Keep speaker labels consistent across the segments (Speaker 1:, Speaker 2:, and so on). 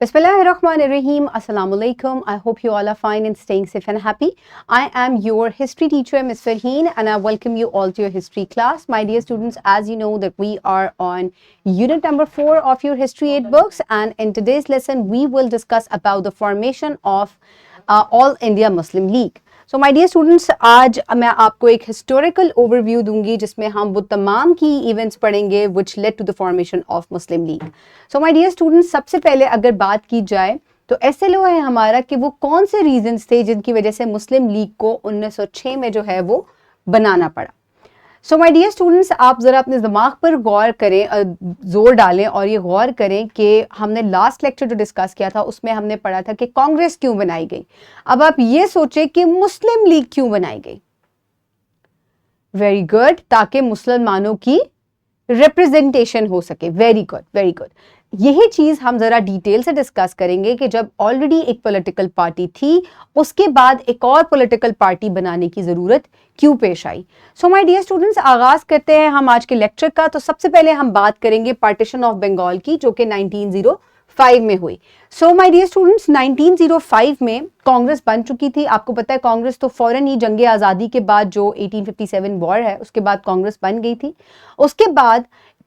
Speaker 1: Bismillahirrahmanirrahim. Assalamu alaikum. I hope you all are fine and staying safe and happy. I am your history teacher, Ms. Farheen, and I welcome you all to your history class. My dear students, as you know that we are on unit number 4 of your History 8 books, and in today's lesson, we will discuss about the formation of All India Muslim League. So my dear students, آج میں آپ کو ایک historical over view دوں گی جس میں ہم وہ تمام کی ایونٹس پڑھیں گے which led to the formation of Muslim League. So my dear students, سب سے پہلے اگر بات کی جائے تو ایس ایل او ہے ہمارا کہ وہ کون سے ریزنز تھے جن کی وجہ سے مسلم لیگ کو 1906 میں جو ہے وہ بنانا پڑا. سو مائی ڈیئر اسٹوڈنٹس، آپ ذرا اپنے دماغ پر غور کریں، زور ڈالیں اور یہ غور کریں کہ ہم نے لاسٹ لیکچر جو ڈسکس کیا تھا اس میں ہم نے پڑھا تھا کہ کانگریس کیوں بنائی گئی. اب آپ یہ سوچیں کہ مسلم لیگ کیوں بنائی گئی. ویری گڈ، تاکہ مسلمانوں کی ریپرزنٹیشن ہو سکے. Very good very good. یہی چیز ہم ذرا ڈیٹیل سے ڈسکس کریں گے کہ جب آلریڈی ایک پولیٹیکل پارٹی تھی اس کے بعد ایک اور پولیٹیکل پارٹی بنانے کی ضرورت کیوں پیش آئی. سو مائی ڈیئر اسٹوڈنٹس، آغاز کرتے ہیں ہم آج کے لیکچر کا. تو سب سے پہلے ہم بات کریں گے پارٹیشن آف بنگال کی جو کہ 1905 میں ہوئی. سو مائی ڈیئر اسٹوڈنٹس، 1905 میں کانگریس بن چکی تھی. آپ کو پتہ ہے کانگریس تو فوراً ہی جنگ آزادی کے بعد جو 1857 وار ہے اس کے بعد کانگریس بن گئی تھی. اس کے بعد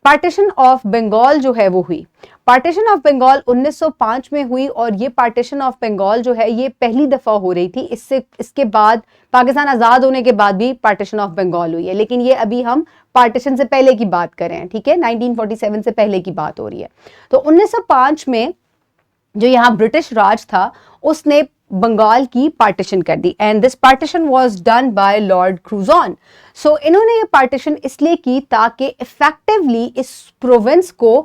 Speaker 1: پارٹیشن آف بنگال جو ہے وہ ہوئی. پارٹیشن آف بنگال 1905 میں ہوئی اور یہ پارٹیشن آف بنگال جو ہے یہ پہلی دفعہ ہو رہی تھی. اس کے بعد پاکستان آزاد ہونے کے بعد بھی پارٹیشن آف بنگال ہوئی ہے، لیکن یہ ابھی ہم پارٹیشن سے پہلے کی بات کر رہے ہیں. ٹھیک ہے، 1947 سے پہلے کی بات ہو رہی ہے. تو 1905 میں جو یہاں برٹش راج تھا اس نے بنگال کی پارٹیشن کر دی and this partition was done by Lord Curzon. So انہوں نے یہ پارٹیشن اس لیے کی تاکہ افیکٹولی اس پروونس کو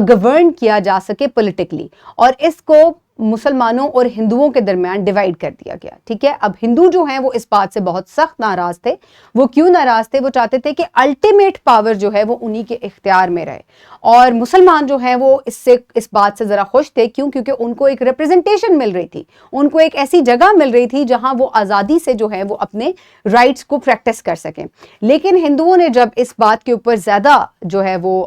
Speaker 1: گورن کیا جا سکے پولیٹیکلی، اور اس کو مسلمانوں اور ہندوؤں کے درمیان ڈیوائڈ کر دیا گیا. ٹھیک ہے، اب ہندو جو ہیں وہ اس بات سے بہت سخت ناراض تھے. وہ کیوں ناراض تھے؟ وہ چاہتے تھے کہ الٹیمیٹ پاور جو ہے وہ انہی کے اختیار میں رہے، اور مسلمان جو ہیں وہ اس بات سے ذرا خوش تھے. کیوں؟ کیونکہ ان کو ایک ریپرزنٹیشن مل رہی تھی، ان کو ایک ایسی جگہ مل رہی تھی جہاں وہ آزادی سے جو ہے وہ اپنے رائٹس کو پریکٹس کر سکیں. لیکن ہندوؤں نے جب اس بات کے اوپر زیادہ جو ہے وہ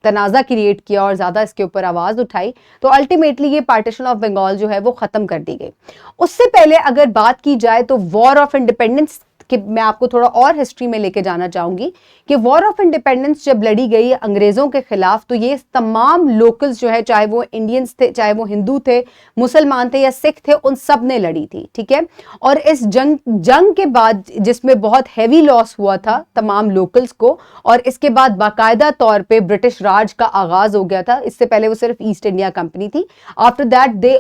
Speaker 1: تنازع کریٹ کیا اور زیادہ اس کے اوپر آواز اٹھائی تو الٹیمیٹلی یہ پارٹیشن آف بنگال جو ہے وہ ختم کر دی گئی. اس سے پہلے اگر بات کی جائے تو وار آف انڈیپینڈنس کہ میں آپ کو تھوڑا اور ہسٹری میں لے کے جانا چاہوں گی کہ وار آف انڈیپینڈنس جب لڑی گئی انگریزوں کے خلاف تو یہ تمام لوکلز جو ہے، چاہے وہ انڈینز تھے، چاہے وہ ہندو تھے، مسلمان تھے یا سکھ تھے، ان سب نے لڑی تھی. ٹھیک ہے، اور اس جنگ کے بعد جس میں بہت ہیوی لاس ہوا تھا تمام لوکلز کو، اور اس کے بعد باقاعدہ طور پہ برٹش راج کا آغاز ہو گیا تھا. اس سے پہلے وہ صرف ایسٹ انڈیا کمپنی تھی. آفٹر دیٹ دے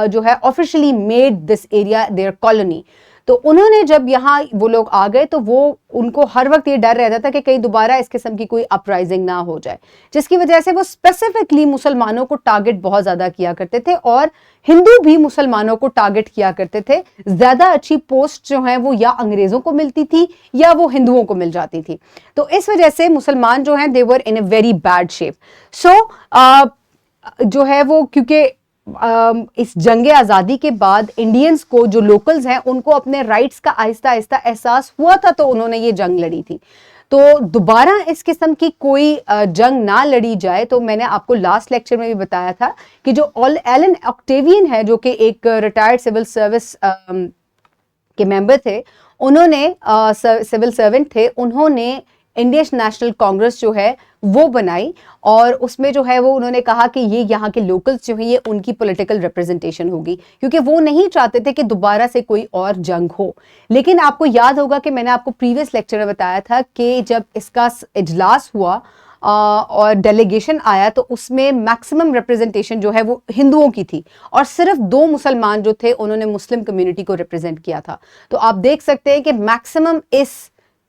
Speaker 1: جو ہے officially made this area their colony. تو انہوں نے جب یہاں وہ لوگ آ گئے تو وہ ان کو ہر وقت یہ ڈر رہتا تھا کہ کہیں دوبارہ اس قسم کی کوئی اپرائزنگ نہ ہو جائے، جس کی وجہ سے وہ اسپیسیفکلی مسلمانوں کو ٹارگٹ بہت زیادہ کیا کرتے تھے، اور ہندو بھی مسلمانوں کو ٹارگٹ کیا کرتے تھے. زیادہ اچھی پوسٹ جو ہیں وہ یا انگریزوں کو ملتی تھی یا وہ ہندوؤں کو مل جاتی تھی. تو اس وجہ سے مسلمان جو ہیں they were in a very bad shape. سو جو ہے وہ کیونکہ اس جنگ آزادی کے بعد انڈینز کو جو لوکلز ہیں ان کو اپنے رائٹس کا آہستہ آہستہ احساس ہوا تھا تو انہوں نے یہ جنگ لڑی تھی. تو دوبارہ اس قسم کی کوئی جنگ نہ لڑی جائے تو میں نے آپ کو لاسٹ لیکچر میں بھی بتایا تھا کہ جو ایلن آکٹیوین ہے جو کہ ایک ریٹائرڈ سول سروس کے ممبر تھے، انہوں نے سول سرونٹ تھے، انہوں نے انڈین نیشنل کانگریس جو ہے وہ بنائی، اور اس میں جو ہے وہ انہوں نے کہا کہ یہ یہاں کے لوکلز جو ہیں یہ ان کی پولیٹیکل ریپرزنٹیشن ہوگی، کیونکہ وہ نہیں چاہتے تھے کہ دوبارہ سے کوئی اور جنگ ہو. لیکن آپ کو یاد ہوگا کہ میں نے آپ کو پریویس لیکچر میں بتایا تھا کہ جب اس کا اجلاس ہوا اور ڈیلیگیشن آیا تو اس میں میکسیمم ریپرزنٹیشن جو ہے وہ ہندوؤں کی تھی، اور صرف 2 مسلمان جو تھے انہوں نے مسلم کمیونٹی کو ریپرزینٹ کیا تھا. تو آپ دیکھ سکتے ہیں کہ میکسیمم اس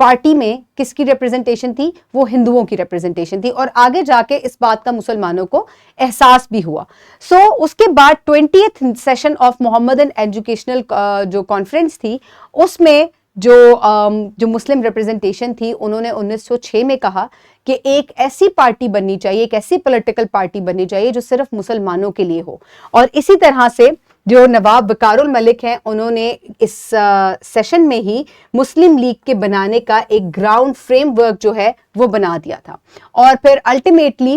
Speaker 1: پارٹی میں کس کی ریپرزنٹیشن تھی؟ وہ ہندوؤں کی ریپرزنٹیشن تھی، اور آگے جا کے اس بات کا مسلمانوں کو احساس بھی ہوا. سو اس کے بعد 20th session of Mohammedan educational جو کانفرنس تھی اس میں جو مسلم ریپرزنٹیشن تھی انہوں نے 1906 میں کہا کہ ایک ایسی پارٹی بننی چاہیے، ایک ایسی پولیٹیکل پارٹی بننی چاہیے جو صرف مسلمانوں کے لیے ہو. اور اسی طرح سے جو نواب وقار الملک ہیں انہوں نے اس سیشن میں ہی مسلم لیگ کے بنانے کا ایک گراؤنڈ فریم ورک جو ہے وہ بنا دیا تھا. اور پھر ultimately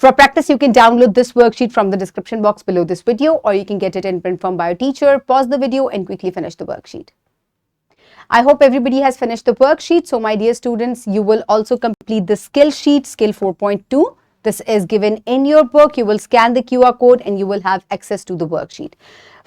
Speaker 1: For practice, you can download this worksheet from the description box below this video, or you can get it in print from by your teacher. Pause the video and quickly finish the worksheet. I hope everybody has finished the worksheet. So my dear students, you will also complete the skill sheet, skill 4.2. This is given in your book. You will scan the QR code and you will have access to the worksheet.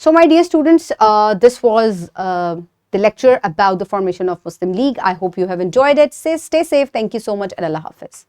Speaker 1: So my dear students, this was the lecture about the formation of Muslim League. I hope you have enjoyed it. Stay safe. Thank you so much and Allah Hafiz.